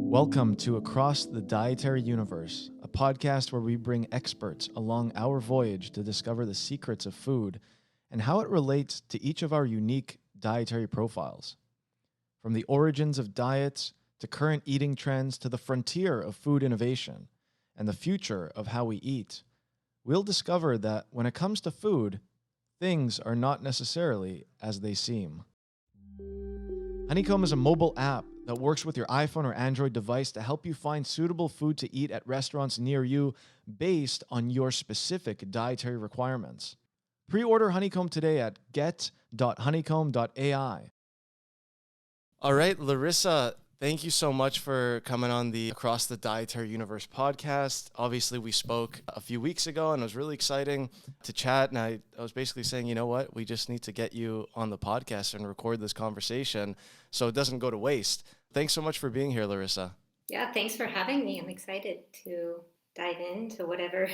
Welcome to Across the Dietary Universe, a podcast where we bring experts along our voyage to discover the secrets of food and how it relates to each of our unique dietary profiles. From the origins of diets to current eating trends to the frontier of food innovation and the future of how we eat, we'll discover that when it comes to food, things are not necessarily as they seem. Honeycomb is a mobile app that works with your iPhone or Android device to help you find suitable food to eat at restaurants near you based on your specific dietary requirements. Pre-order Honeycomb today at get.honeycomb.ai. All right, Larissa, thank you so much for coming on the Across the Dietary Universe podcast. Obviously, we spoke a few weeks ago and it was really exciting to chat. And I was basically saying, you know what, we just need to get you on the podcast and record this conversation so it doesn't go to waste. Thanks so much for being here, Larissa. Yeah, thanks for having me. I'm excited to dive into whatever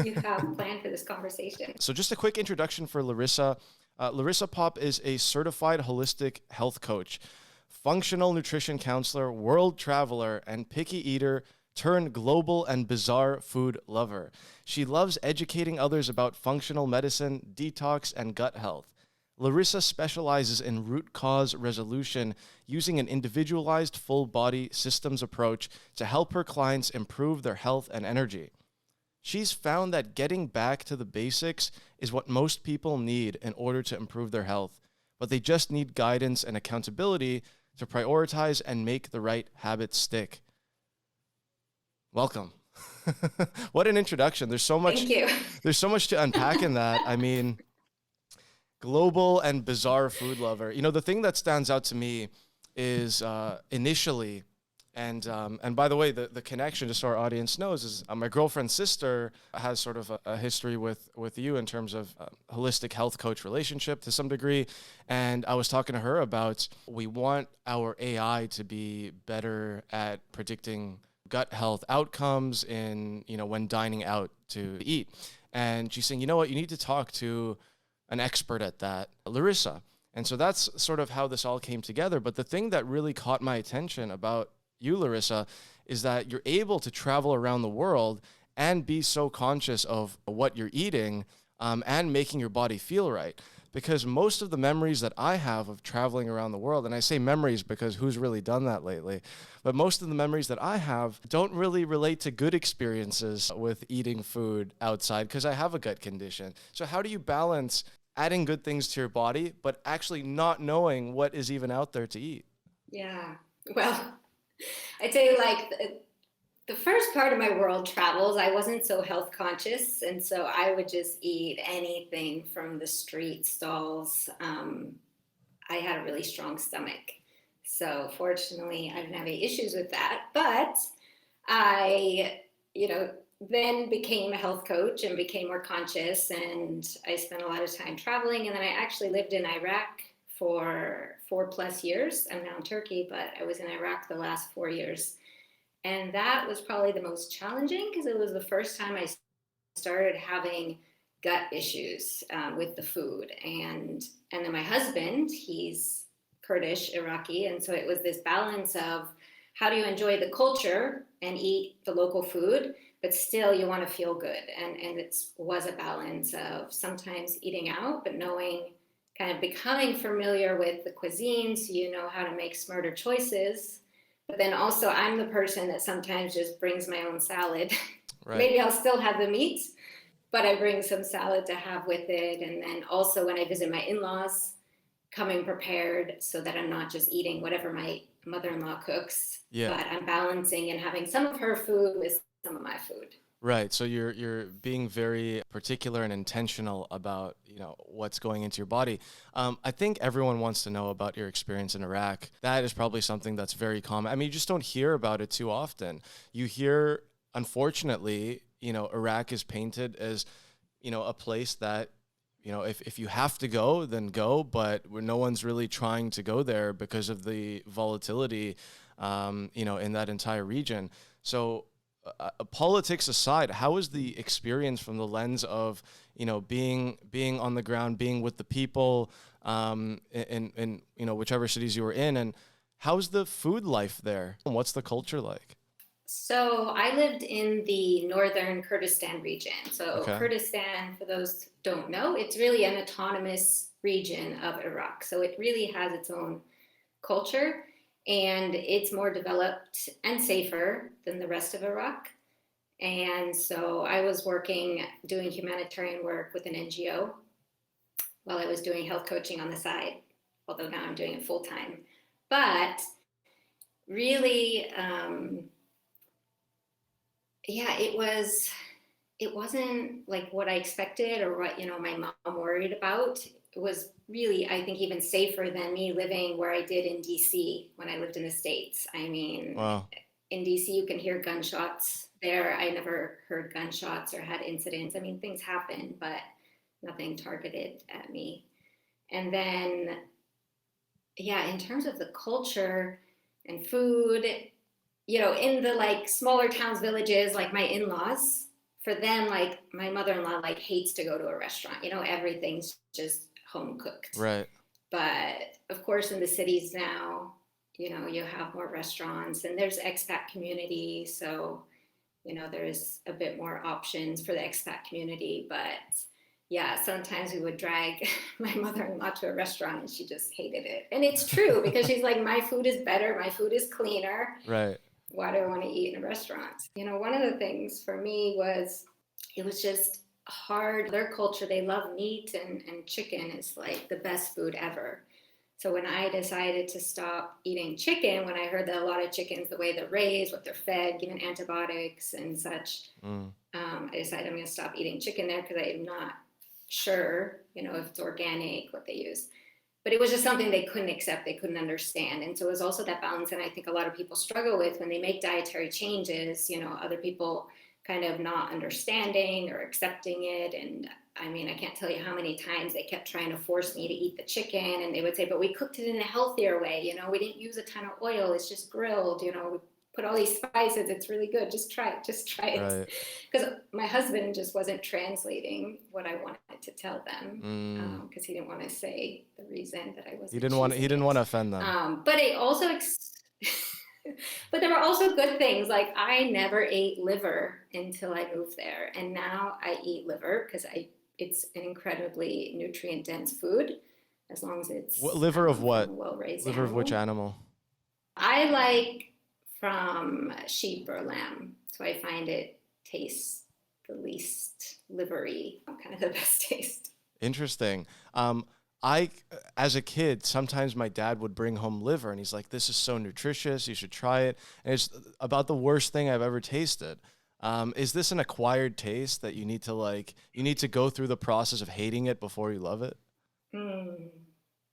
you have planned for this conversation. So just a quick introduction for Larissa. Larissa Popp is a certified holistic health coach, functional nutrition counselor, world traveler, and picky eater turned global and bizarre food lover. She loves educating others about functional medicine, detox, and gut health. Larissa specializes in root cause resolution using an individualized full body systems approach to help her clients improve their health and energy. She's found that getting back to the basics is what most people need in order to improve their health, but they just need guidance and accountability to prioritize and make the right habits stick. Welcome. What an introduction. There's so much. Thank you. There's so much to unpack in that. I mean, global and bizarre food lover. You know, the thing that stands out to me is initially, and by the way, the connection, just so our audience knows, is my girlfriend's sister has sort of a history with you in terms of holistic health coach relationship to some degree. And I was talking to her about we want our AI to be better at predicting gut health outcomes in, you know, when dining out to eat. And she's saying, you know what, you need to talk to an expert at that, Larissa. And so that's sort of how this all came together. But the thing that really caught my attention about you, Larissa, is that you're able to travel around the world and be so conscious of what you're eating and making your body feel right. Because most of the memories that I have of traveling around the world, and I say memories because who's really done that lately, but most of the memories that I have don't really relate to good experiences with eating food outside because I have a gut condition. So how do you balance adding good things to your body, but actually not knowing what is even out there to eat? Yeah, well, I'd say the first part of my world travels, I wasn't so health conscious. And so I would just eat anything from the street stalls. I had a really strong stomach. So fortunately, I didn't have any issues with that. But I, then became a health coach and became more conscious. And I spent a lot of time traveling. And then I actually lived in Iraq for 4+ years. I'm now in Turkey, but I was in Iraq the last 4 years. And that was probably the most challenging because it was the first time I started having gut issues with the food. And then my husband, he's Kurdish, Iraqi. And so it was this balance of how do you enjoy the culture and eat the local food, but still you want to feel good. And it was a balance of sometimes eating out, but knowing, kind of becoming familiar with the cuisine so you know how to make smarter choices. But then also I'm the person that sometimes just brings my own salad. Right. Maybe I'll still have the meat, but I bring some salad to have with it. And then also when I visit my in-laws, coming prepared so that I'm not just eating whatever my mother-in-law cooks, but I'm balancing and having some of her food with some of my food. Right. So you're being very particular and intentional about, what's going into your body. I think everyone wants to know about your experience in Iraq. That is probably something that's very common. I mean, you just don't hear about it too often. You hear, unfortunately, Iraq is painted as, a place that, if you have to go, then go, but no one's really trying to go there because of the volatility, in that entire region. So politics aside, how was the experience from the lens of, being on the ground, being with the people in whichever cities you were in, and How's the food life there? And what's the culture like? So I lived in the northern Kurdistan region. So Okay. Kurdistan, for those who don't know, it's really an autonomous region of Iraq. So it really has its own culture, and it's more developed and safer than the rest of Iraq. And so I was working, doing humanitarian work with an NGO while I was doing health coaching on the side, although now I'm doing it full time. But really, yeah, it wasn't like what I expected or what, my mom worried about. It was really, I think, even safer than me living where I did in DC when I lived in the States. I mean, Wow. in DC, you can hear gunshots. There, I never heard gunshots or had incidents. I mean, things happen, but nothing targeted at me. And then, yeah, in terms of the culture and food, in the like smaller towns, villages, like my in-laws, for them, like my mother-in-law, like hates to go to a restaurant. Everything's just home cooked. Right. But of course, in the cities now, you have more restaurants and there's expat community. So, there's a bit more options for the expat community. But yeah, sometimes we would drag my mother-in-law to a restaurant and she just hated it. And it's true because she's like, my food is better, my food is cleaner. Right. Why do I want to eat in a restaurant? One of the things for me was it was just hard. Their culture, they love meat and chicken is like the best food ever. So when I decided to stop eating chicken, when I heard that a lot of chickens, the way they're raised, what they're fed, given antibiotics and such, I decided I'm going to stop eating chicken there because I'm not sure, if it's organic, what they use. But it was just something they couldn't accept, they couldn't understand. And so it was also that balance, and I think a lot of people struggle with when they make dietary changes, other people kind of not understanding or accepting it. And I mean, I can't tell you how many times they kept trying to force me to eat the chicken, and they would say, but we cooked it in a healthier way, we didn't use a ton of oil, it's just grilled, we put all these spices, it's really good, just try it. Right. Because my husband just wasn't translating what I wanted to tell them, because he didn't want to say the reason that I wasn't. He didn't want to offend them. But it also but there were also good things, like I never ate liver until I moved there, and now I eat liver because it's an incredibly nutrient dense food, as long as it's Liver of what? Well-raised Liver of which animal. animal? I like from sheep or lamb, so I find it tastes the least livery, kind of the best taste. Interesting. As a kid, sometimes my dad would bring home liver and he's like, this is so nutritious, you should try it. And it's about the worst thing I've ever tasted. Is this an acquired taste that you need to go through the process of hating it before you love it?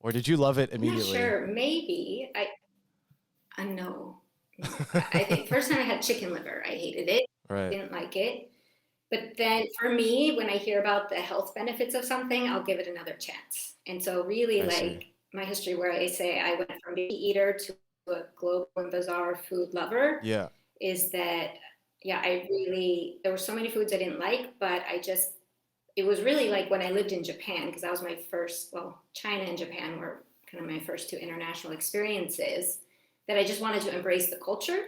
Or did you love it I'm not immediately? sure. Maybe. No. I think first time I had chicken liver, I hated it. Right. Didn't like it. But then for me, when I hear about the health benefits of something, I'll give it another chance. And so really I see. like my history where I say I went from meat eater to a global and bizarre food lover Yeah. is that, yeah, there were so many foods I didn't like, but it was really like when I lived in Japan, because that was my first, well, China and Japan were kind of my first two international experiences, that I just wanted to embrace the culture.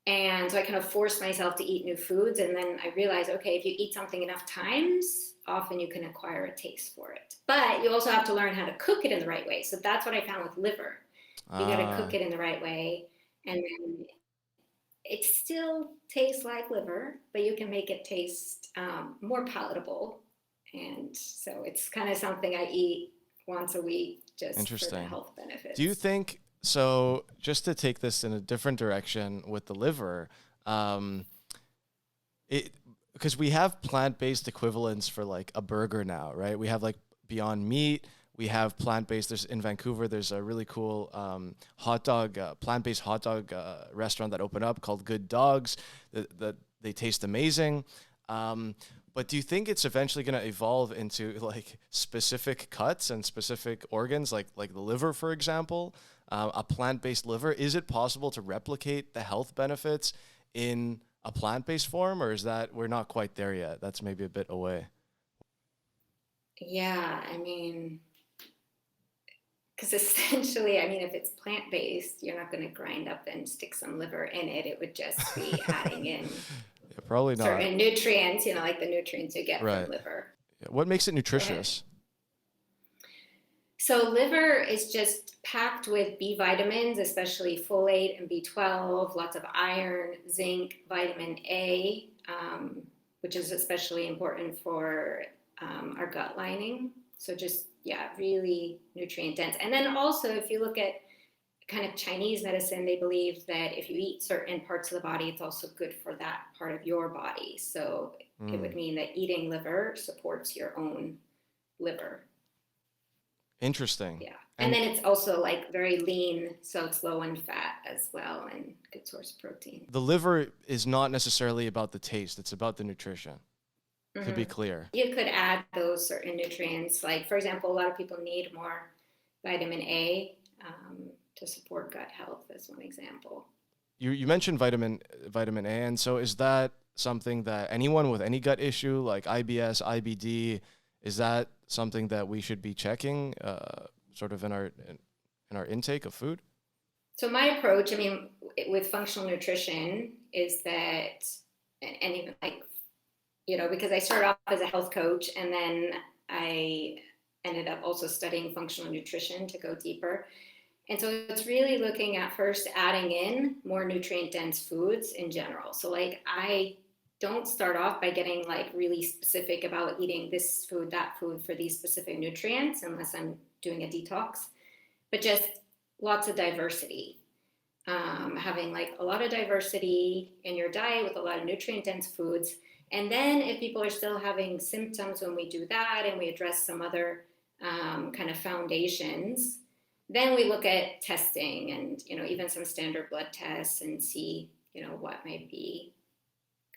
And so I kind of forced myself to eat new foods. And then I realized, okay, if you eat something enough times, often you can acquire a taste for it. But you also have to learn how to cook it in the right way. So that's what I found with liver. You got to cook it in the right way. And then it still tastes like liver, but you can make it taste more palatable. And so it's kind of something I eat once a week just for the health benefits. Do you think, so just to take this in a different direction with the liver, because we have plant-based equivalents for like a burger now, right? We have like Beyond Meat. We have plant-based. In Vancouver, there's a really cool plant-based hot dog restaurant that opened up called Good Dogs. That they taste amazing. But do you think it's eventually going to evolve into like specific cuts and specific organs, like the liver, for example, a plant-based liver? Is it possible to replicate the health benefits in a plant-based form, or is that we're not quite there yet? That's maybe a bit away. Yeah, I mean, because essentially, I mean, if it's plant-based, you're not going to grind up and stick some liver in it. It would just be adding in Yeah, probably not. certain nutrients, like the nutrients you get from Right. liver. Yeah. What makes it Go ahead. nutritious? So liver is just packed with B vitamins, especially folate and B12, lots of iron, zinc, vitamin A, which is especially important for our gut lining. So just, yeah, really nutrient dense. And then also, if you look at kind of Chinese medicine, they believe that if you eat certain parts of the body, it's also good for that part of your body. So it Mm. would mean that eating liver supports your own liver. Interesting. Yeah. And And then it's also like very lean, so it's low in fat as well and good source of protein. the liver is not necessarily about the taste, it's about the nutrition, to be Hmm. clear. You could add those certain nutrients. Like, for example, a lot of people need more vitamin A to support gut health, as one example. You mentioned vitamin A, and so is that something that anyone with any gut issue like IBS, IBD, is that something that we should be checking sort of in our intake of food? So, my approach, I mean, with functional nutrition is that, and even like, because I started off as a health coach and then I ended up also studying functional nutrition to go deeper. And so it's really looking at first adding in more nutrient dense foods in general. So like I don't start off by getting like really specific about eating this food, that food for these specific nutrients, unless I'm doing a detox, but just lots of diversity. Having like a lot of diversity in your diet with a lot of nutrient dense foods. And then if people are still having symptoms when we do that and we address some other kind of foundations, then we look at testing and, even some standard blood tests and see, what might be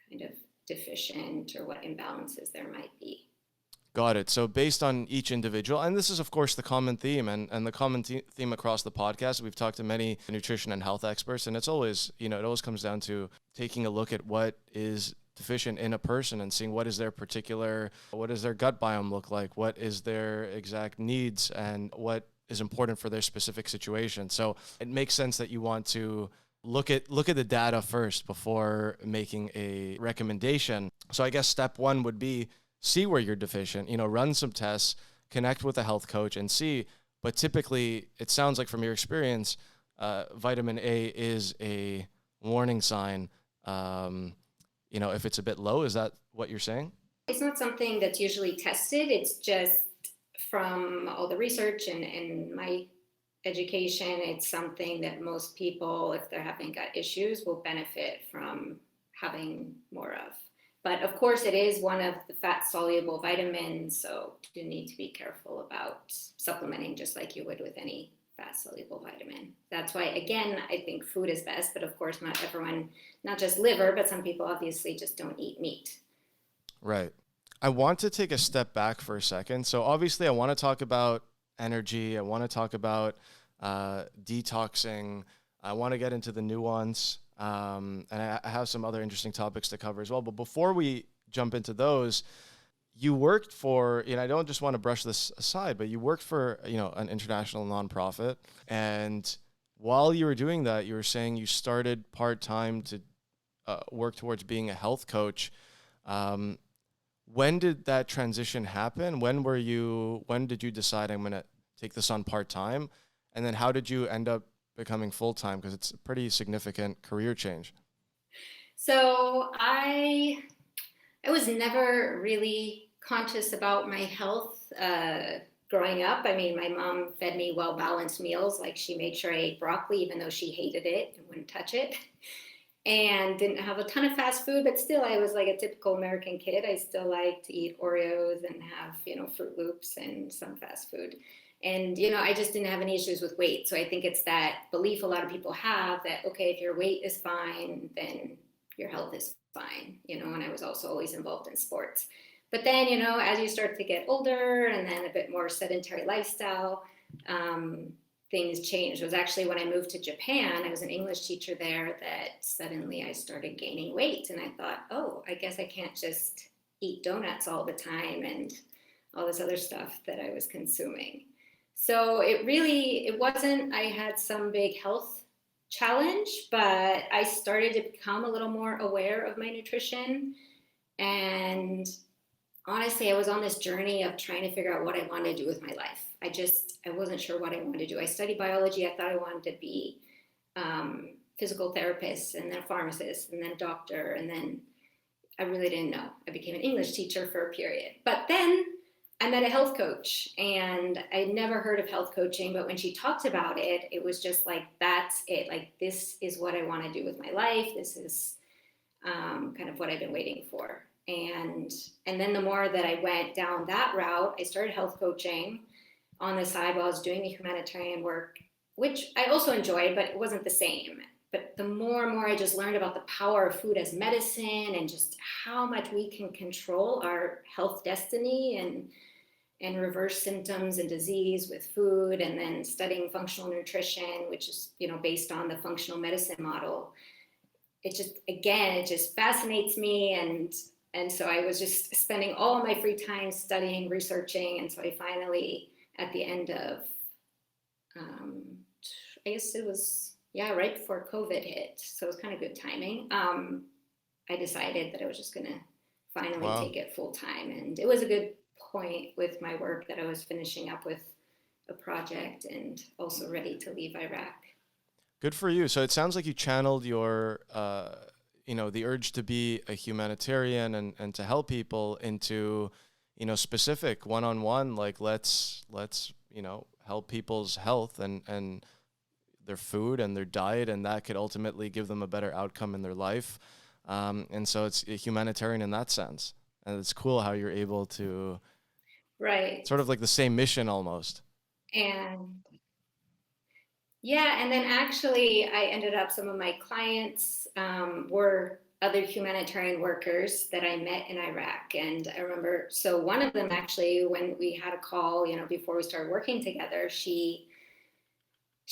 kind of deficient or what imbalances there might be. Got it. So based on each individual, and this is of course the common theme and the common theme across the podcast, we've talked to many nutrition and health experts, and it's always, it always comes down to taking a look at what is deficient in a person and seeing what does their gut biome look like, what is their exact needs, and what is important for their specific situation. So it makes sense that you want to look at the data first before making a recommendation. So I guess step one would be see where you're deficient, run some tests, connect with a health coach and see. But typically, it sounds like from your experience, vitamin A is a warning sign. If it's a bit low, is that what you're saying? It's not something that's usually tested. It's just from all the research and my education, it's something that most people, if they're having gut issues, will benefit from having more of. But of course, it is one of the fat-soluble vitamins, so you need to be careful about supplementing just like you would with any fat-soluble vitamin. That's why, again, I think food is best, but of course, not everyone, not just liver, but some people obviously just don't eat meat. Right. I want to take a step back for a second. So obviously, I want to talk about energy. I want to talk about detoxing. I want to get into the nuance. And I have some other interesting topics to cover as well. But before we jump into those, you worked for, I don't just want to brush this aside, but you worked for, an international nonprofit. And while you were doing that, you were saying you started part-time to work towards being a health coach. When did that transition happen? When did you decide I'm going to take this on part-time? And then how did you end up becoming full-time? Because it's a pretty significant career change. So I was never really conscious about my health growing up. I mean, my mom fed me well-balanced meals. Like she made sure I ate broccoli, even though she hated it and wouldn't touch it. And didn't have a ton of fast food, but still I was like a typical American kid. I still like to eat Oreos and have, Fruit Loops and some fast food. And, I just didn't have any issues with weight. So I think it's that belief a lot of people have that, okay, if your weight is fine, then your health is fine, and I was also always involved in sports. But then, as you start to get older and then a bit more sedentary lifestyle, things changed. It was actually when I moved to Japan, I was an English teacher there, that suddenly I started gaining weight. And I thought, oh, I guess I can't just eat donuts all the time and all this other stuff that I was consuming. So it wasn't, I had some big health challenge, but I started to become a little more aware of my nutrition. And honestly, I was on this journey of trying to figure out what I wanted to do with my life. I wasn't sure what I wanted to do. I studied biology. I thought I wanted to be physical therapist and then a pharmacist and then a doctor. And then I really didn't know. I became an English teacher for a period. But then I met a health coach, and I'd never heard of health coaching, but when she talked about it, it was just like, that's it. Like, this is what I want to do with my life. This is kind of what I've been waiting for. And then the more that I went down that route, I started health coaching on the side while I was doing the humanitarian work, which I also enjoyed, but it wasn't the same. But the more and more I just learned about the power of food as medicine and just how much we can control our health destiny and reverse symptoms and disease with food, and then studying functional nutrition, which is, based on the functional medicine model. It just fascinates me. And so I was just spending all my free time studying, researching. And so I finally, at the end of, I guess it was, right before COVID hit. So it was kind of good timing. I decided that I was just going to finally Wow. take it full time. And it was a good point with my work that I was finishing up with a project and also ready to leave Iraq. Good for you. So it sounds like you channeled your, the urge to be a humanitarian and to help people into, specific one-on-one, like let's, help people's health and their food and their diet, and that could ultimately give them a better outcome in their life. And so it's humanitarian in that sense. And it's cool how you're able to, Right. sort of like the same mission almost. And yeah, and then actually, I ended up, some of my clients were other humanitarian workers that I met in Iraq. And I remember, so one of them actually, when we had a call, before we started working together, she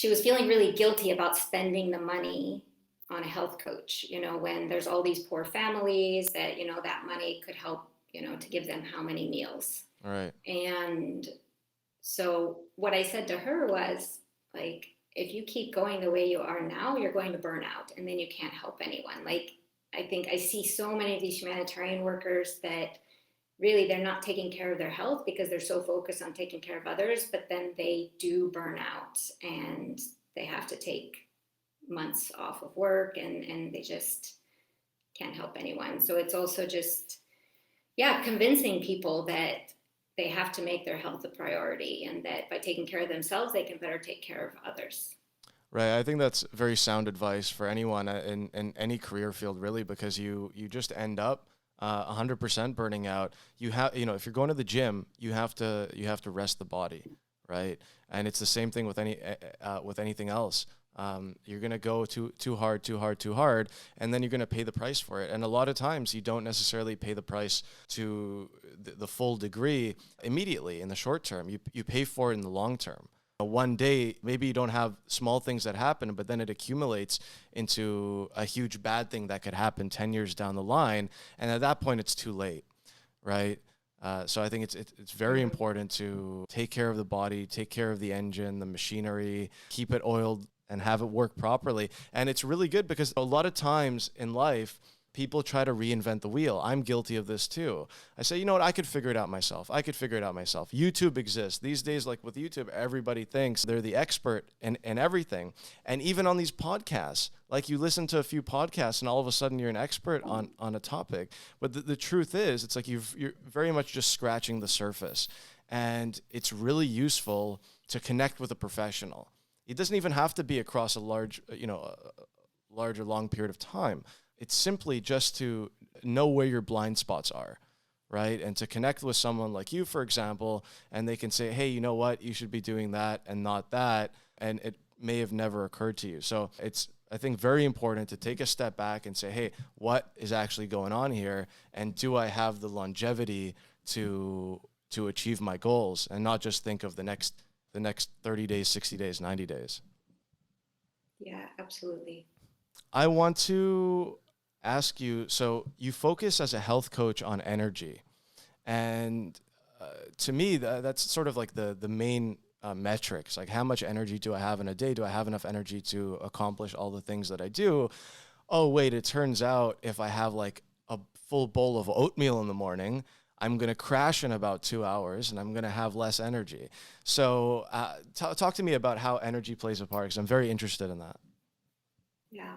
was feeling really guilty about spending the money on a health coach, when there's all these poor families that, that money could help, to give them how many meals. All right. And so what I said to her was, like, if you keep going the way you are now, you're going to burn out and then you can't help anyone. Like, I think I see so many of these humanitarian workers that really they're not taking care of their health because they're so focused on taking care of others, but then they do burn out and they have to take months off of work and they just can't help anyone. So it's also just, convincing people that they have to make their health a priority, and that by taking care of themselves, they can better take care of others. Right. I think that's very sound advice for anyone in any career field, really, because you just end up 100% burning out. You have, if you're going to the gym, you have to rest the body, right? And it's the same thing with with anything else. You're gonna go too hard, and then you're gonna pay the price for it. And a lot of times, you don't necessarily pay the price to the full degree immediately in the short term. You pay for it in the long term. One day, maybe you don't have small things that happen, but then it accumulates into a huge bad thing that could happen 10 years down the line. And at that point, it's too late, right? So I think it's very important to take care of the body, take care of the engine, the machinery, keep it oiled and have it work properly. And it's really good because a lot of times in life, people try to reinvent the wheel. I'm guilty of this too. I say, you know what, I could figure it out myself. YouTube exists. These days, like with YouTube, everybody thinks they're the expert in everything. And even on these podcasts, like you listen to a few podcasts and all of a sudden you're an expert on a topic. But the truth is, it's like you're very much just scratching the surface. And it's really useful to connect with a professional. It doesn't even have to be across a large or long period of time. It's simply just to know where your blind spots are, right? And to connect with someone like you, for example, and they can say, hey, you know what? You should be doing that and not that. And it may have never occurred to you. So it's, I think, very important to take a step back and say, hey, what is actually going on here? And do I have the longevity to achieve my goals, and not just think of the next 30 days, 60 days, 90 days. Yeah, absolutely. I want to ask you, so you focus as a health coach on energy. And to me, that's sort of like the main metrics, like how much energy do I have in a day? Do I have enough energy to accomplish all the things that I do? Oh, wait, it turns out if I have like a full bowl of oatmeal in the morning, I'm going to crash in about 2 hours and I'm going to have less energy. So talk to me about how energy plays a part, because I'm very interested in that. Yeah.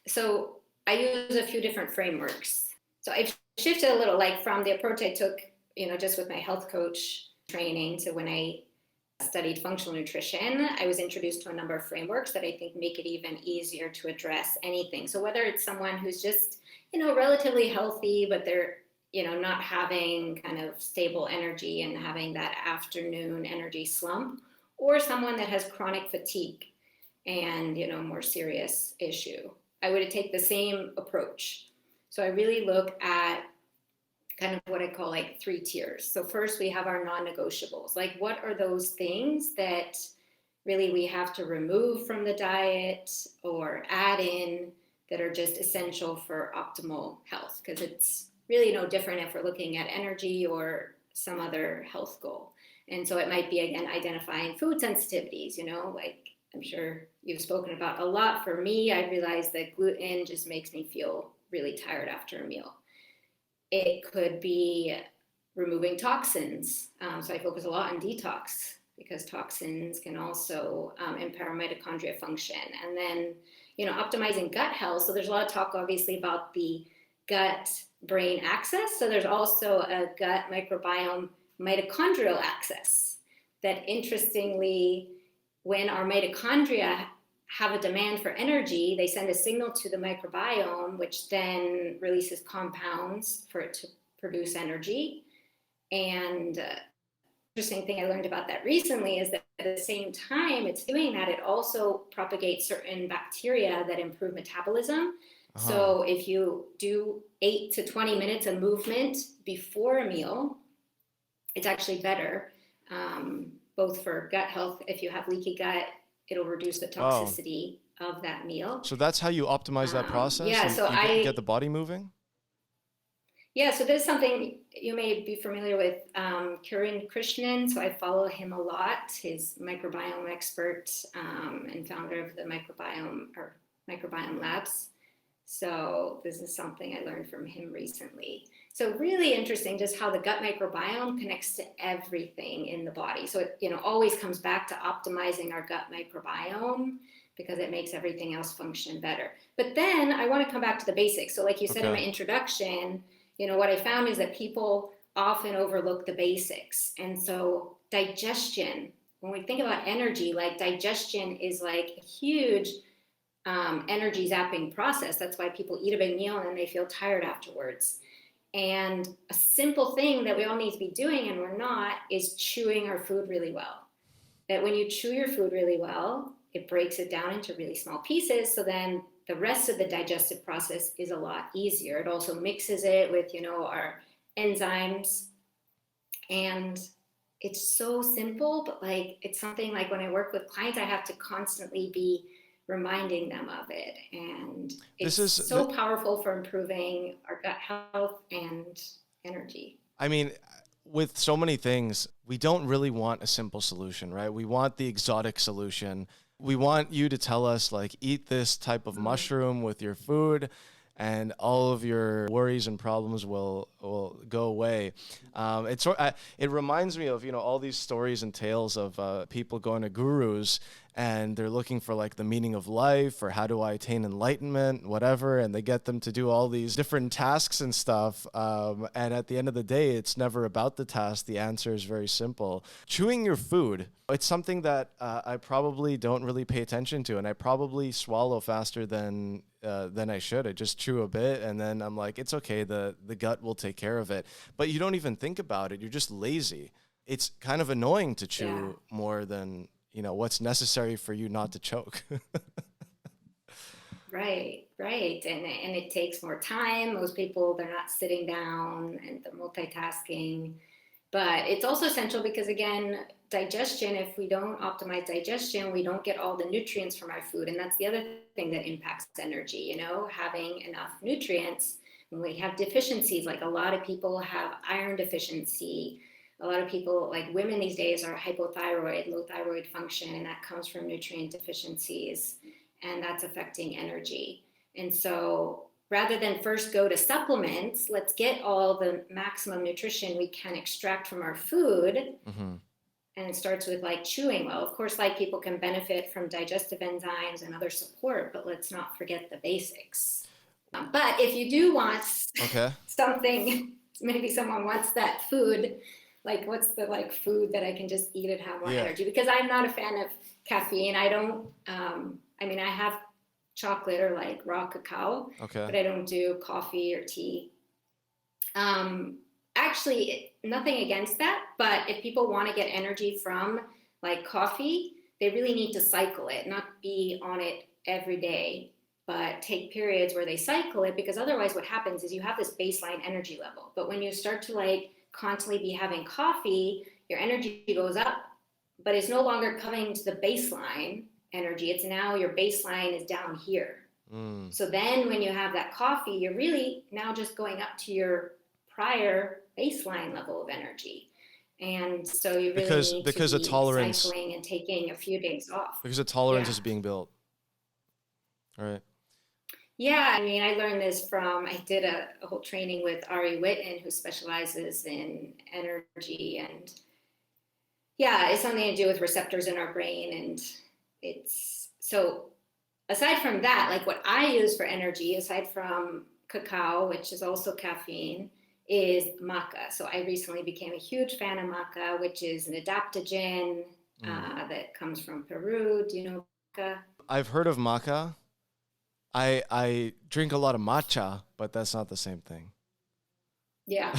So I use a few different frameworks. So I've shifted a little, like from the approach I took, just with my health coach training to when I studied functional nutrition. I was introduced to a number of frameworks that I think make it even easier to address anything. So whether it's someone who's just, relatively healthy, but they're, not having kind of stable energy and having that afternoon energy slump, or someone that has chronic fatigue and, more serious issue, I would take the same approach. So I really look at kind of what I call like 3 tiers. So first we have our non-negotiables. Like, what are those things that really we have to remove from the diet or add in that are just essential for optimal health? Because it's really no different if we're looking at energy or some other health goal. And so it might be, again, identifying food sensitivities, like I'm sure you've spoken about a lot. For me, I realized that gluten just makes me feel really tired after a meal. It could be removing toxins. So I focus a lot on detox because toxins can also impair mitochondria function. And then, optimizing gut health. So there's a lot of talk, obviously, about the gut-brain axis. So there's also a gut microbiome mitochondrial axis that, interestingly, when our mitochondria have a demand for energy, they send a signal to the microbiome, which then releases compounds for it to produce energy. And interesting thing I learned about that recently is that at the same time it's doing that, it also propagates certain bacteria that improve metabolism. So if you do 8 to 20 minutes of movement before a meal, it's actually better, both for gut health. If you have leaky gut, it'll reduce the toxicity of that meal. So that's how you optimize that process? Yeah, so I get the body moving? Yeah, so there's something you may be familiar with, Kiran Krishnan. So I follow him a lot. He's microbiome expert and founder of the microbiome labs. So this is something I learned from him recently. So really interesting just how the gut microbiome connects to everything in the body. So it, always comes back to optimizing our gut microbiome because it makes everything else function better. But then I want to come back to the basics. So like you said in my introduction, what I found is that people often overlook the basics. And so digestion, when we think about energy, like digestion is like a huge energy zapping process. That's why people eat a big meal and then they feel tired afterwards. And a simple thing that we all need to be doing, and we're not, is chewing our food really well. That when you chew your food really well, it breaks it down into really small pieces. So then the rest of the digestive process is a lot easier. It also mixes it with, our enzymes. And it's so simple, but like, it's something like when I work with clients, I have to constantly be reminding them of it. And it's so powerful for improving our gut health and energy. I mean, with so many things, we don't really want a simple solution, right? We want the exotic solution. We want you to tell us, like, eat this type of mushroom with your food and all of your worries and problems will go away. It reminds me of, all these stories and tales of people going to gurus and they're looking for like the meaning of life or how do I attain enlightenment, whatever, and they get them to do all these different tasks and stuff. And at the end of the day, it's never about the task. The answer is very simple. Chewing your food, it's something that I probably don't really pay attention to, and I probably swallow faster than I should. I just chew a bit and then I'm like, it's okay, the gut will take care of it. But you don't even think about it. You're just lazy. It's kind of annoying to chew more than what's necessary for you not to choke. Right. And it takes more time. Most people, they're not sitting down and they're multitasking. But it's also essential because, again, digestion, if we don't optimize digestion, we don't get all the nutrients from our food. And that's the other thing that impacts energy, having enough nutrients. When we have deficiencies, like a lot of people have iron deficiency, a lot of people, like women these days, are hypothyroid, low thyroid function, and that comes from nutrient deficiencies, and that's affecting energy. And so rather than first go to supplements, let's get all the maximum nutrition we can extract from our food. Mm-hmm. And it starts with like chewing well. Of course, like people can benefit from digestive enzymes and other support, but let's not forget the basics. But if you do want Okay. something, maybe someone wants that food, like what's the like food that I can just eat and have more Yeah. energy? Because I'm not a fan of caffeine. I don't, I mean, I have chocolate or like raw cacao, Okay. but I don't do coffee or tea. Actually, nothing against that, but if people want to get energy from like coffee, they really need to cycle it, not be on it every day, but take periods where they cycle it, because otherwise what happens is you have this baseline energy level. But when you start to like constantly be having coffee, your energy goes up, but it's no longer coming to the baseline energy. It's now your baseline is down here. So then when you have that coffee, you're really now just going up to your prior baseline level of energy. And so you really need to a be tolerance cycling and taking a few days off. because a tolerance Yeah. is being built. All right. Yeah, I mean, I learned this from, I did a whole training with Ari Whitten, who specializes in energy. And yeah, it's something to do with receptors in our brain. And it's, so aside from that, like what I use for energy, aside from cacao, which is also caffeine, is maca. So I recently became a huge fan of maca, which is an adaptogen that comes from Peru. Do you know maca? I've heard of maca. I drink a lot of matcha, but that's not the same thing. Yeah.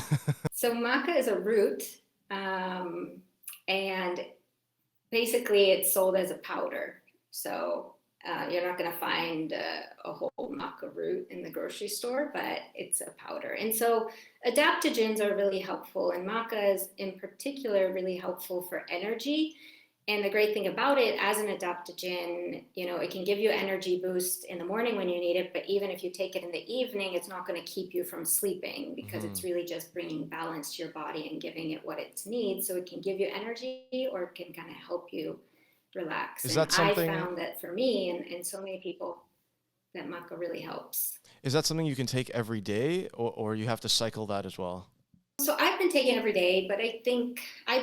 So maca is a root, and basically it's sold as a powder. So you're not going to find a whole maca root in the grocery store, but it's a powder. And so adaptogens are really helpful, and maca is in particular really helpful for energy. And the great thing about it as an adaptogen, you know, it can give you energy boost in the morning when you need it, but even if you take it in the evening, it's not going to keep you from sleeping, because it's really just bringing balance to your body and giving it what it needs. So it can give you energy, or it can kind of help you relax. Is that something? I found that for me and so many people, that maca really helps. Is that something you can take every day, or you have to cycle that as well? So I've been taking every day, but I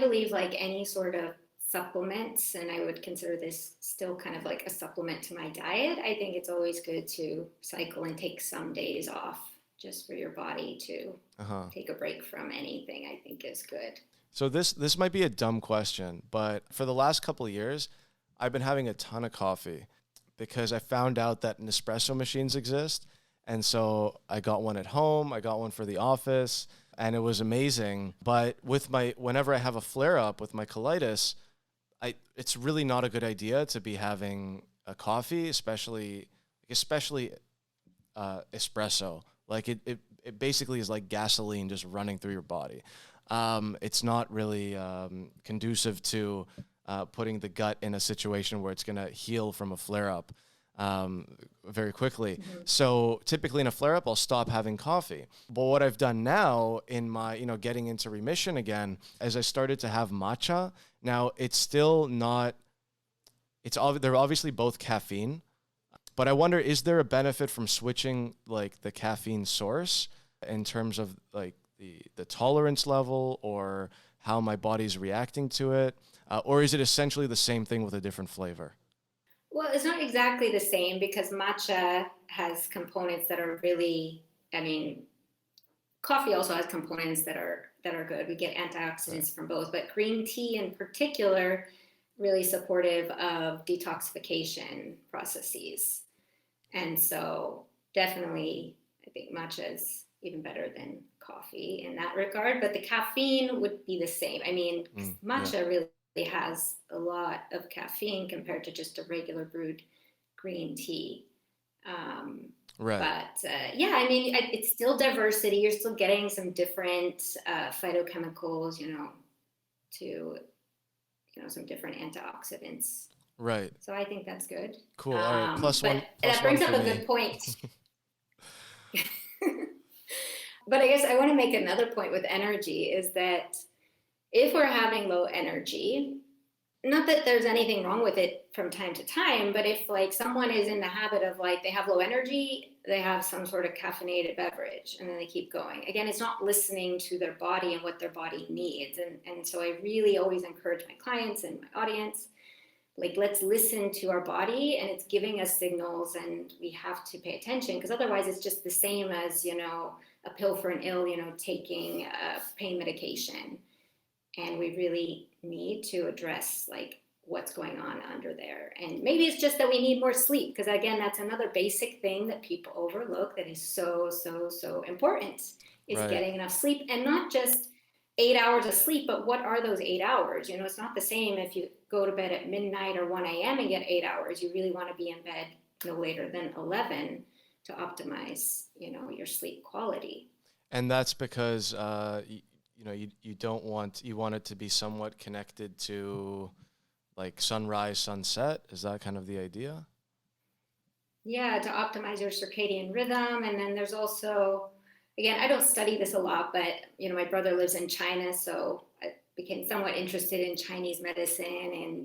believe like any sort of supplements, and I would consider this still kind of like a supplement to my diet, I think it's always good to cycle and take some days off just for your body to take a break from anything. I think is good. So this might be a dumb question, but for the last couple of years, I've been having a ton of coffee because I found out that Nespresso machines exist. And so I got one at home, I got one for the office, and it was amazing. But whenever I have a flare up with my colitis, it's really not a good idea to be having a coffee, especially espresso. Like it basically is like gasoline just running through your body. It's not really conducive to putting the gut in a situation where it's going to heal from a flare-up very quickly. So typically in a flare-up, I'll stop having coffee. But what I've done now in my, getting into remission again, is I started to have matcha. Now, it's still not, they're obviously both caffeine, but I wonder, is there a benefit from switching like the caffeine source in terms of like the tolerance level or how my body's reacting to it? Or is it essentially the same thing with a different flavor? Well, it's not exactly the same, because matcha has components that are really, I mean, coffee also has components that are good. We get antioxidants from both, but green tea in particular, really supportive of detoxification processes. And so definitely, I think matcha is even better than coffee in that regard, but the caffeine would be the same. I mean, matcha really has a lot of caffeine compared to just a regular brewed green tea. Right. But I mean, it's still diversity. You're still getting some different phytochemicals, some different antioxidants. Right. So I think that's good. Cool. All right. Plus but one. That brings up a good point. But I guess I want to make another point with energy, is that if we're having low energy, not that there's anything wrong with it from time to time, but if like someone is in the habit of like they have low energy, they have some sort of caffeinated beverage and then they keep going. Again, it's not listening to their body and what their body needs. And so I really always encourage my clients and my audience, like, let's listen to our body, and it's giving us signals, and we have to pay attention, because otherwise it's just the same as, a pill for an ill, taking pain medication. And we really need to address like what's going on under there. And maybe it's just that we need more sleep, because again, that's another basic thing that people overlook that is so, so, so important, is Right. getting enough sleep. And not just 8 hours of sleep, but what are those 8 hours? It's not the same if you go to bed at midnight or 1 a.m. and get 8 hours. You really want to be in bed no later than 11 to optimize, your sleep quality. And that's because you don't want, you want it to be somewhat connected to like sunrise, sunset. Is that kind of the idea? Yeah, to optimize your circadian rhythm. And then there's also, again, I don't study this a lot, but my brother lives in China, so I became somewhat interested in Chinese medicine,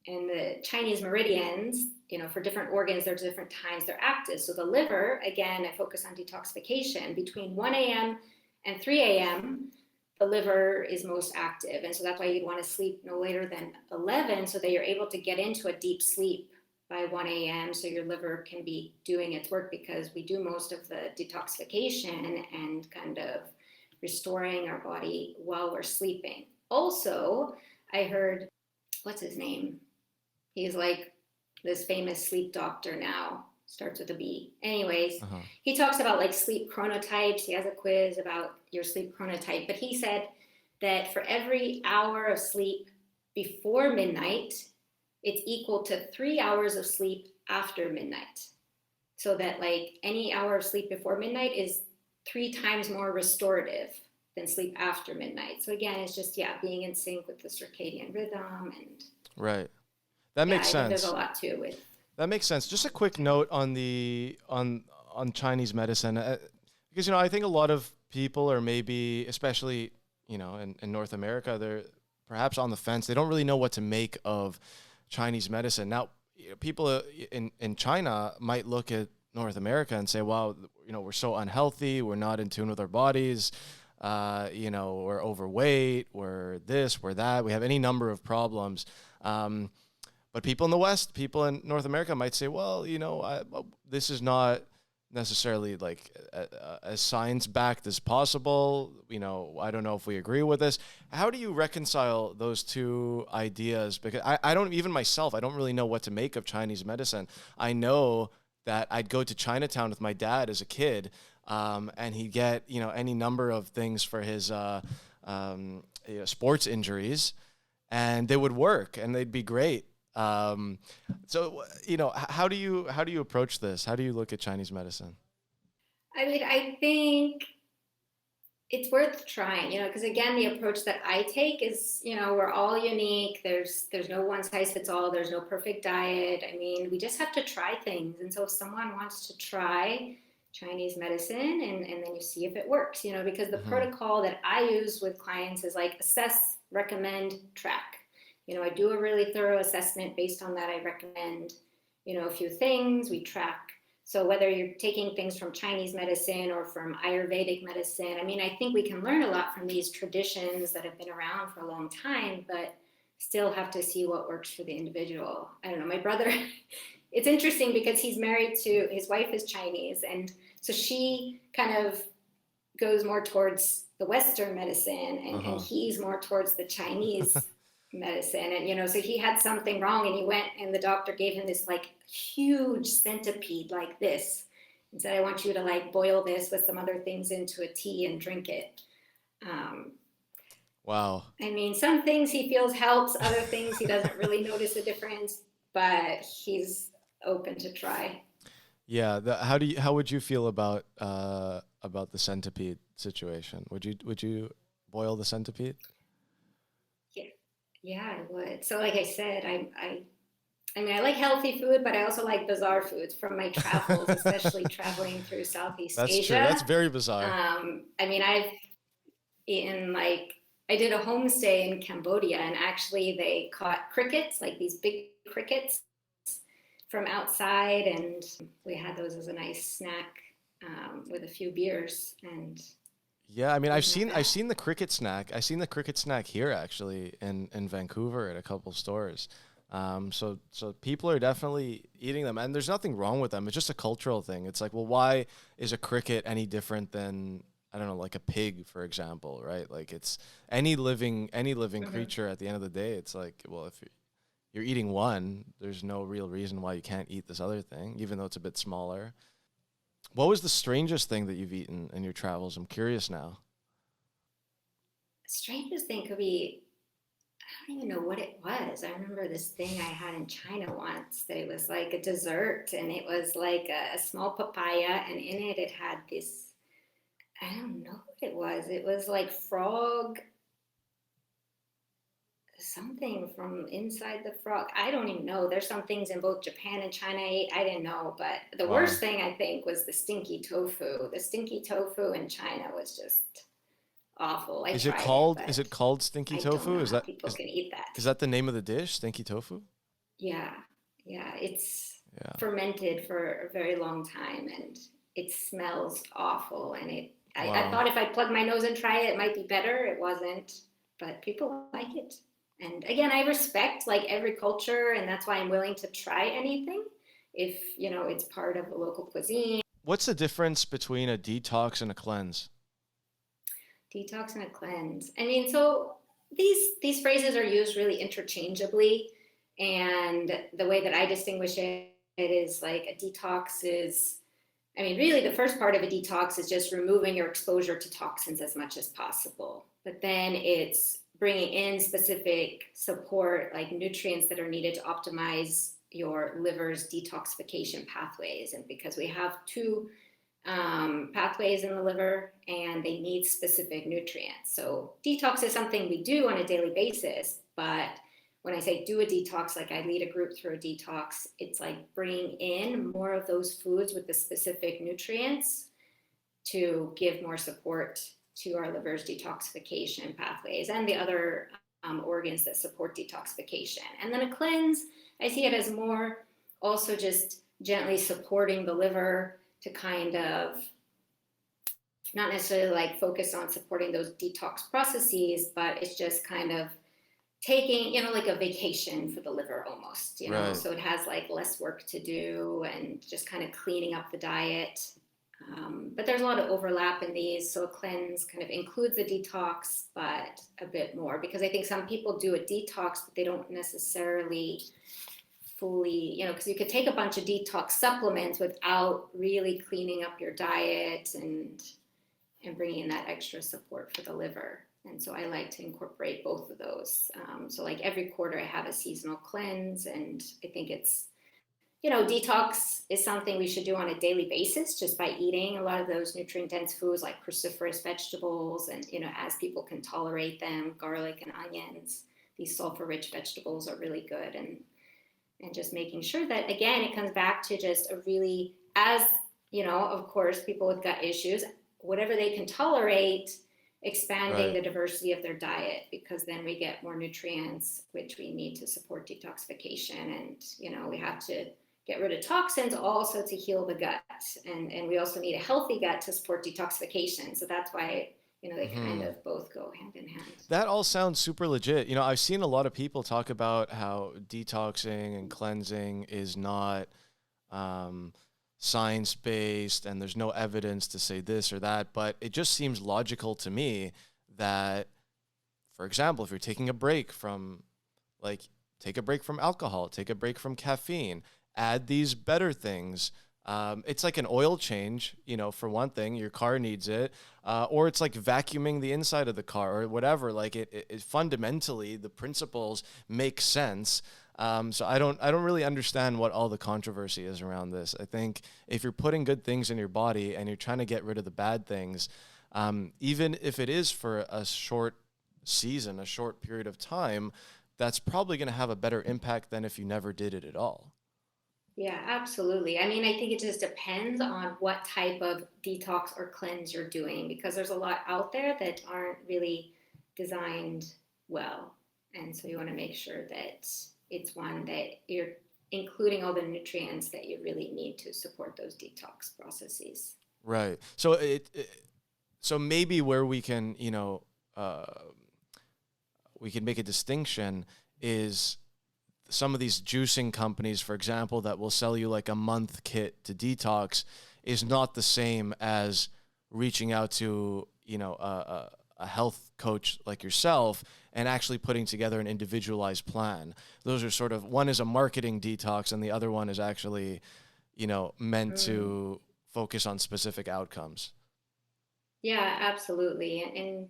and the Chinese meridians, for different organs, there's different times they're active. So the liver, again, I focus on detoxification between 1 a.m. and 3 a.m. The liver is most active. And so that's why you'd want to sleep no later than 11, so that you're able to get into a deep sleep by 1 a.m. so your liver can be doing its work, because we do most of the detoxification and kind of restoring our body while we're sleeping. Also, I heard, what's his name? He's like this famous sleep doctor now, starts with a B. Anyways, He talks about like sleep chronotypes. He has a quiz about your sleep chronotype, but he said that for every hour of sleep before midnight, it's equal to 3 hours of sleep after midnight. So that like any hour of sleep before midnight is 3 times more restorative than sleep after midnight. So again, it's just, being in sync with the circadian rhythm. And Right. That makes I think there's sense. a lot to it with. That makes sense. Just a quick note on the on Chinese medicine, because I think a lot of people, or maybe especially in North America, they're perhaps on the fence. They don't really know what to make of Chinese medicine. Now, people in China might look at North America and say, "Wow, we're so unhealthy. We're not in tune with our bodies. We're overweight. We're this. We're that. We have any number of problems." But people in the West, people in North America might say, well, this is not necessarily like as science-backed as possible. I don't know if we agree with this. How do you reconcile those two ideas? Because I don't, even myself, I don't really know what to make of Chinese medicine. I know that I'd go to Chinatown with my dad as a kid, and he'd get, any number of things for his sports injuries, and they would work and they'd be great. So, how do you approach this? How do you look at Chinese medicine? I mean, I think it's worth trying, because again, the approach that I take is, we're all unique. There's no one size fits all. There's no perfect diet. I mean, we just have to try things. And so if someone wants to try Chinese medicine, and then you see if it works, because the protocol that I use with clients is like assess, recommend, track. I do a really thorough assessment. Based on that, I recommend, a few things. We track. So whether you're taking things from Chinese medicine or from Ayurvedic medicine, I mean, I think we can learn a lot from these traditions that have been around for a long time, but still have to see what works for the individual. I don't know. My brother, it's interesting because he's married to, his wife is Chinese. And so she kind of goes more towards the Western medicine, and he's more towards the Chinese medicine. And so he had something wrong, and he went, and the doctor gave him this like huge centipede like this, and said, I want you to like boil this with some other things into a tea and drink it. Wow. I mean, some things he feels helps, other things he doesn't really notice a difference, but he's open to try. Yeah. How would you feel about the centipede situation? Would you boil the centipede? Yeah, I would. So like I said, I mean, I like healthy food, but I also like bizarre foods from my travels, especially traveling through Southeast That's Asia. true. That's very bizarre. I mean, I've eaten like I did a homestay in Cambodia, and actually they caught crickets, like these big crickets from outside, and we had those as a nice snack with a few beers, and Yeah, I mean, wasn't that I've bad. seen the cricket snack. I've seen the cricket snack here actually in Vancouver at a couple stores. So people are definitely eating them, and there's nothing wrong with them. It's just a cultural thing. It's like, well, why is a cricket any different than, I don't know, like a pig, for example, right? Like it's any living Mm-hmm. creature. At the end of the day, it's like, well, if you're eating one, there's no real reason why you can't eat this other thing, even though it's a bit smaller. What was the strangest thing that you've eaten in your travels? I'm curious now. Strangest thing could be, I don't even know what it was. I remember this thing I had in China once that it was like a dessert, and it was like a small papaya, and in it it had this, I don't know what it was. It was like frog, something from inside the frog. I don't even know. There's some things in both Japan and China I didn't know, but the Wow. worst thing I think was the stinky tofu. The stinky tofu in China was just awful. I tried it, Is but it called stinky I don't tofu? know how people can eat that. Is that the name of the dish? Stinky tofu? Yeah, yeah, it's Yeah. fermented for a very long time, and it smells awful. And I Wow. thought if I plug my nose and try it, it might be better. It wasn't, but people like it. And again, I respect like every culture, and that's why I'm willing to try anything if it's part of a local cuisine. What's the difference between a detox and a cleanse? Detox and a cleanse. I mean, so these phrases are used really interchangeably, and the way that I distinguish it is like a detox is, I mean, really the first part of a detox is just removing your exposure to toxins as much as possible. But then it's bringing in specific support, like nutrients that are needed to optimize your liver's detoxification pathways. And because we have two pathways in the liver and they need specific nutrients. So, detox is something we do on a daily basis, but when I say do a detox, like I lead a group through a detox, it's like bringing in more of those foods with the specific nutrients to give more support to our liver's detoxification pathways and the other organs that support detoxification. And then a cleanse, I see it as more also just gently supporting the liver to kind of not necessarily like focus on supporting those detox processes, but it's just kind of taking, like a vacation for the liver almost. Right. So it has like less work to do and just kind of cleaning up the diet. But there's a lot of overlap in these. So a cleanse kind of includes the detox, but a bit more because I think some people do a detox, but they don't necessarily fully, because you could take a bunch of detox supplements without really cleaning up your diet and bringing in that extra support for the liver. And so I like to incorporate both of those. So like every quarter I have a seasonal cleanse, and I think detox is something we should do on a daily basis just by eating a lot of those nutrient dense foods like cruciferous vegetables and, as people can tolerate them, garlic and onions. These sulfur rich vegetables are really good. And just making sure that, again, it comes back to just a really, as of course, people with gut issues, whatever they can tolerate, expanding Right. the diversity of their diet, because then we get more nutrients which we need to support detoxification. And we have to get rid of toxins also to heal the gut, and we also need a healthy gut to support detoxification. So that's why they kind Hmm. of both go hand in hand. That all sounds super legit. You know, I've seen a lot of people talk about how detoxing and cleansing is not um, science based and there's no evidence to say this or that, but it just seems logical to me that, for example, if you're taking a break from, like, take a break from alcohol, take a break from caffeine, add these better things. It's like an oil change, for one thing, your car needs it, or it's like vacuuming the inside of the car or whatever. Like it fundamentally, the principles make sense. So I don't really understand what all the controversy is around this. I think if you're putting good things in your body and you're trying to get rid of the bad things, even if it is for a short season, a short period of time, that's probably going to have a better impact than if you never did it at all. Yeah, absolutely. I mean, I think it just depends on what type of detox or cleanse you're doing because there's a lot out there that aren't really designed well. And so you want to make sure that it's one that you're including all the nutrients that you really need to support those detox processes. Right. So so maybe where we can, uh, we can make a distinction is some of these juicing companies, for example, that will sell you like a month kit to detox is not the same as reaching out to, a health coach like yourself and actually putting together an individualized plan. Those are sort of, one is a marketing detox and the other one is actually, meant to focus on specific outcomes. Yeah, absolutely. And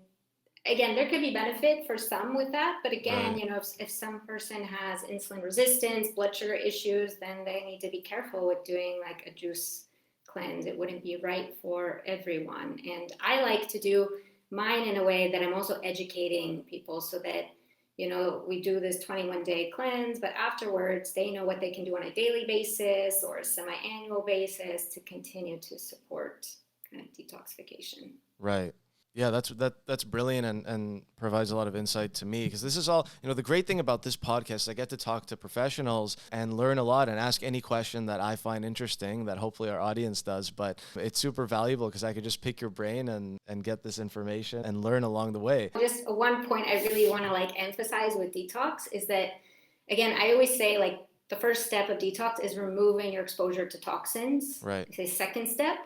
again, there could be benefit for some with that, but again, Right. if some person has insulin resistance, blood sugar issues, then they need to be careful with doing like a juice cleanse. It wouldn't be right for everyone. And I like to do mine in a way that I'm also educating people so that we do this 21-day cleanse, but afterwards they know what they can do on a daily basis or a semi-annual basis to continue to support kind of detoxification. Right. Yeah, that's brilliant and provides a lot of insight to me because this is all, the great thing about this podcast, I get to talk to professionals and learn a lot and ask any question that I find interesting that hopefully our audience does, but it's super valuable because I could just pick your brain and get this information and learn along the way. Just one point I really want to like emphasize with detox is that, again, I always say like the first step of detox is removing your exposure to toxins. Right. I say second step,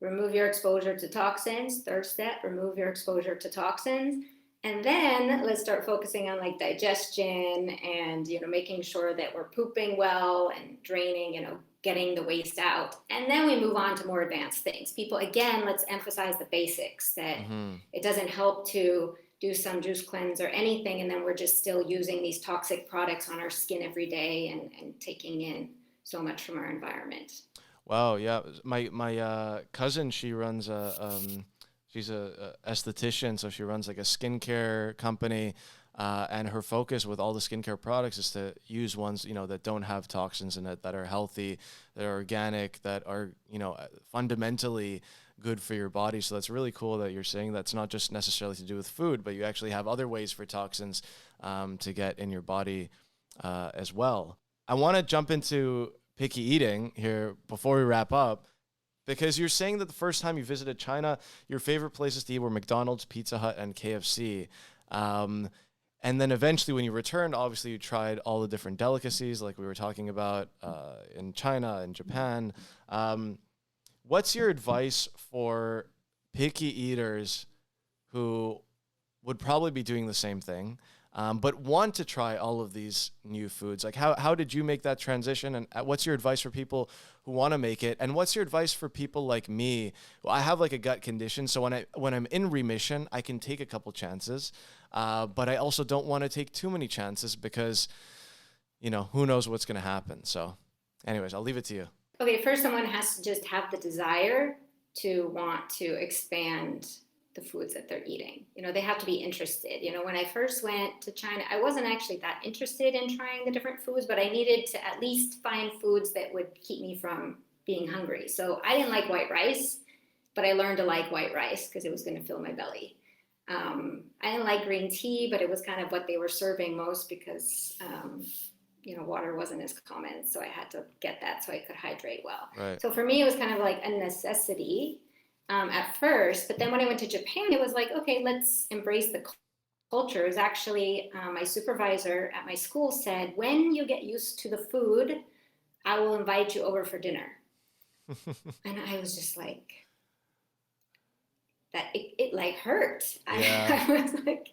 remove your exposure to toxins. Third step, remove your exposure to toxins. And then let's start focusing on like digestion and, making sure that we're pooping well and draining, getting the waste out. And then we move on to more advanced things. People, again, let's emphasize the basics that it doesn't help to do some juice cleanse or anything. And then we're just still using these toxic products on our skin every day and taking in so much from our environment. Wow, yeah. My cousin, she runs she's a esthetician, so she runs like a skincare company, and her focus with all the skincare products is to use ones that don't have toxins in it, that are healthy, that are organic, that are fundamentally good for your body. So that's really cool that you're saying that's not just necessarily to do with food, but you actually have other ways for toxins to get in your body as well. I want to jump into picky eating here before we wrap up, because you're saying that the first time you visited China, your favorite places to eat were McDonald's, Pizza Hut, and KFC. And then eventually when you returned, obviously you tried all the different delicacies like we were talking about in China and Japan. What's your advice for picky eaters who would probably be doing the same thing, but want to try all of these new foods? Like how did you make that transition? And what's your advice for people who want to make it? And what's your advice for people like me? Well, I have like a gut condition. So when I'm in remission, I can take a couple chances. But I also don't want to take too many chances because, who knows what's going to happen. So anyways, I'll leave it to you. Okay, first someone has to just have the desire to want to expand the foods that they're eating. They have to be interested. When I first went to China, I wasn't actually that interested in trying the different foods, but I needed to at least find foods that would keep me from being hungry. So I didn't like white rice, but I learned to like white rice because it was going to fill my belly. I didn't like green tea, but it was kind of what they were serving most because, water wasn't as common. So I had to get that so I could hydrate well. Right. So for me, it was kind of like a necessity at first. But then when I went to Japan, it was like, okay, let's embrace the culture. It was actually my supervisor at my school said, when you get used to the food, I will invite you over for dinner. And I was just like, that it like hurt. Yeah. I was like,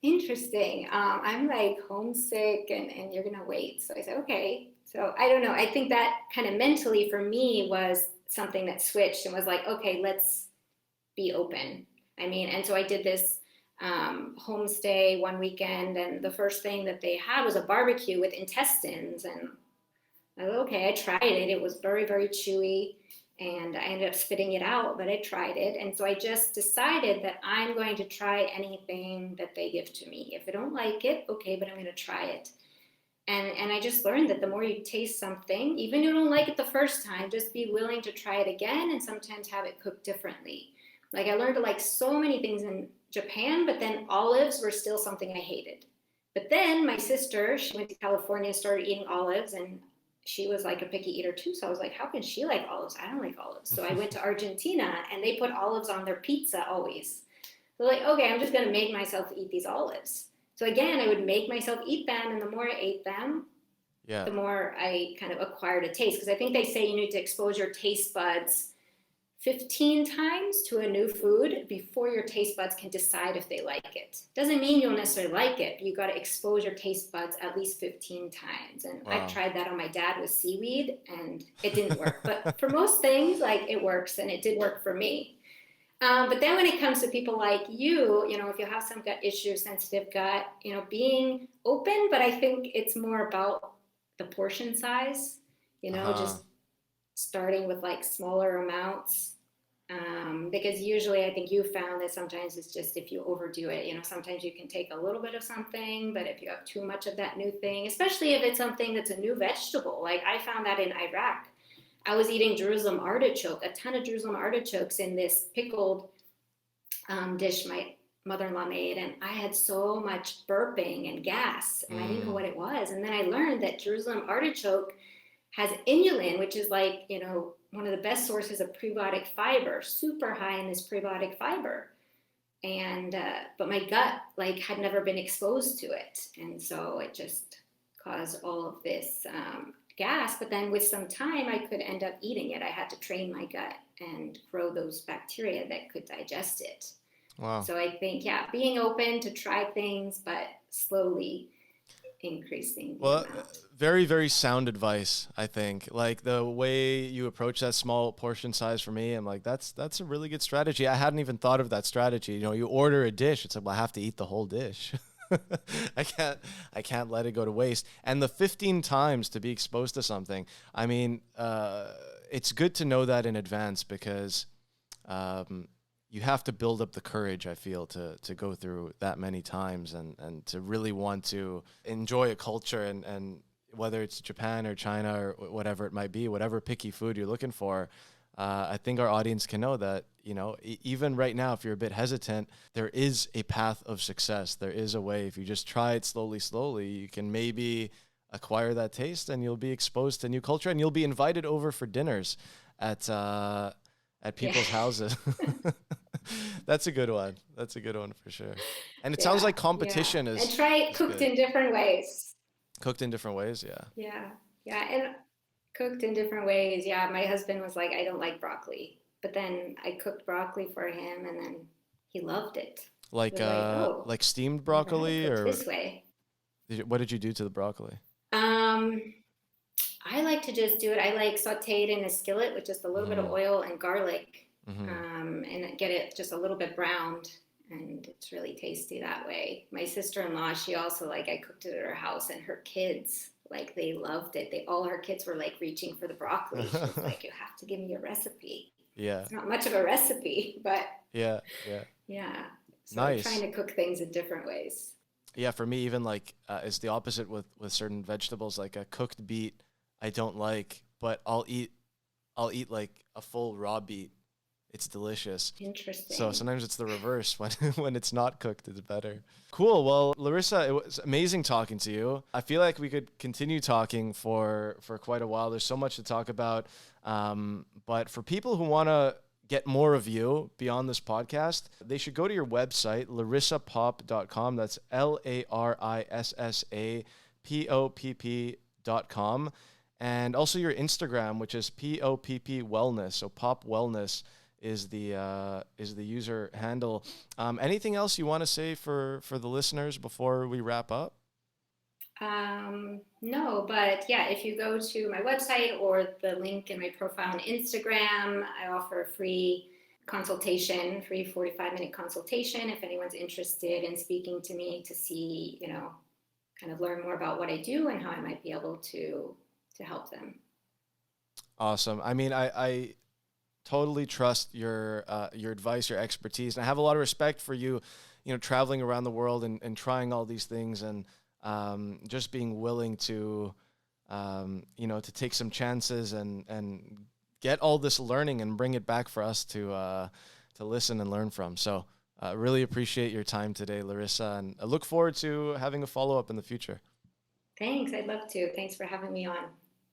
interesting. I'm like homesick and you're going to wait. So I said, okay. So I don't know. I think that kind of mentally for me was something that switched and was like, okay, let's be open. And so I did this homestay one weekend, and the first thing that they had was a barbecue with intestines. And I was okay, I tried it. It was very, very chewy. And I ended up spitting it out, but I tried it. And so I just decided that I'm going to try anything that they give to me. If I don't like it, okay, but I'm going to try it. And I just learned that the more you taste something, even if you don't like it the first time, just be willing to try it again and sometimes have it cooked differently. Like I learned to like so many things in Japan, but then olives were still something I hated. But then my sister, she went to California, started eating olives, and she was like a picky eater too. So I was like, how can she like olives? I don't like olives. So I went to Argentina and they put olives on their pizza always. So like, okay, I'm just going to make myself eat these olives. So again, I would make myself eat them. And the more I ate them, Yeah. the more I kind of acquired a taste. Because I think they say you need to expose your taste buds 15 times to a new food before your taste buds can decide if they like it. Doesn't mean you'll necessarily like it, but you got to expose your taste buds at least 15 times. And I've Wow. tried that on my dad with seaweed and it didn't work. But for most things, like it works, and it did work for me. But then when it comes to people like you know, if you have some gut issues, sensitive gut, you know, being open, but I think it's more about the portion size, you know, Uh-huh. just starting with like smaller amounts. Because usually I think you found that sometimes it's just if you overdo it, you know, sometimes you can take a little bit of something, but if you have too much of that new thing, especially if it's something that's a new vegetable, like I found that in Iraq, I was eating Jerusalem artichoke, a ton of Jerusalem artichokes in this pickled dish my mother-in-law made, and I had so much burping and gas, and I didn't know Mm. what it was. And then I learned that Jerusalem artichoke has inulin, which is like, you know, one of the best sources of prebiotic fiber, super high in this prebiotic fiber. And but my gut like had never been exposed to it, and so it just caused all of this gas. But then with some time, I could end up eating it. I had to train my gut and grow those bacteria that could digest it. Wow. So I think, yeah, being open to try things, but slowly increasing the Well, amount. very, very sound advice, I think. Like the way you approach that small portion size for me, I'm like, that's a really good strategy. I hadn't even thought of that strategy. You know, you order a dish, it's like, well, I have to eat the whole dish. I can't I can't let it go to waste. And the 15 times to be exposed to something, I mean, it's good to know that in advance because um, you have to build up the courage, I feel, to go through that many times and to really want to enjoy a culture and whether it's Japan or China or whatever it might be, whatever picky food you're looking for. I think our audience can know that, you know, even right now, if you're a bit hesitant, there is a path of success. There is a way. If you just try it slowly, slowly, you can maybe acquire that taste and you'll be exposed to new culture and you'll be invited over for dinners at Yeah. people's houses. That's a good one. That's a good one for sure. And it sounds Yeah, like yeah. competition And try it is cooked good. in different ways. Cooked in different ways, yeah. Yeah, yeah, and cooked in different ways. Yeah, my husband was like, I don't like broccoli, but then I cooked broccoli for him, and then he loved it. He was like, oh, Like steamed I never had it broccoli cooked or this way. what did you do to the broccoli? Um, I like to just do it. I like saute it in a skillet with just a little bit of Mhm. oil and garlic, Mhm. and get it just a little bit browned. And it's really tasty that way. My sister-in-law, she also like I cooked it at her house, and her kids like they loved it. They all her kids were like reaching for the broccoli. She was like, "You have to give me a recipe." Yeah. It's not much of a recipe, but Yeah, yeah. yeah. So trying Nice. to cook things in different ways. Yeah, for me even like it's the opposite with certain vegetables like a cooked beet I don't like, but I'll eat like a full raw beet. It's delicious. So Interesting. sometimes it's the reverse when when it's not cooked, it's better. Cool. Well, Larissa, it was amazing talking to you. I feel like we could continue talking for quite a while. There's so much to talk about. But for people who want to get more of you beyond this podcast, they should go to your website, larissapopp.com. That's LARISSAPOPP.com. And also your Instagram, which is POPP Wellness. So Popp Wellness is the user handle. Anything else you want to say for the listeners before we wrap up? No, but yeah, if you go to my website or the link in my profile on Instagram, I offer a free consultation, free 45-minute consultation if anyone's interested in speaking to me to see, you know, kind of learn more about what I do and how I might be able to help them. Awesome. I mean, I totally trust your advice, your expertise, and I have a lot of respect for you, you know, traveling around the world and trying all these things and just being willing to, you know, to take some chances and get all this learning and bring it back for us to listen and learn from. So Really appreciate your time today, Larissa, and I look forward to having a follow up in the future. Thanks. I'd love to. Thanks for having me on.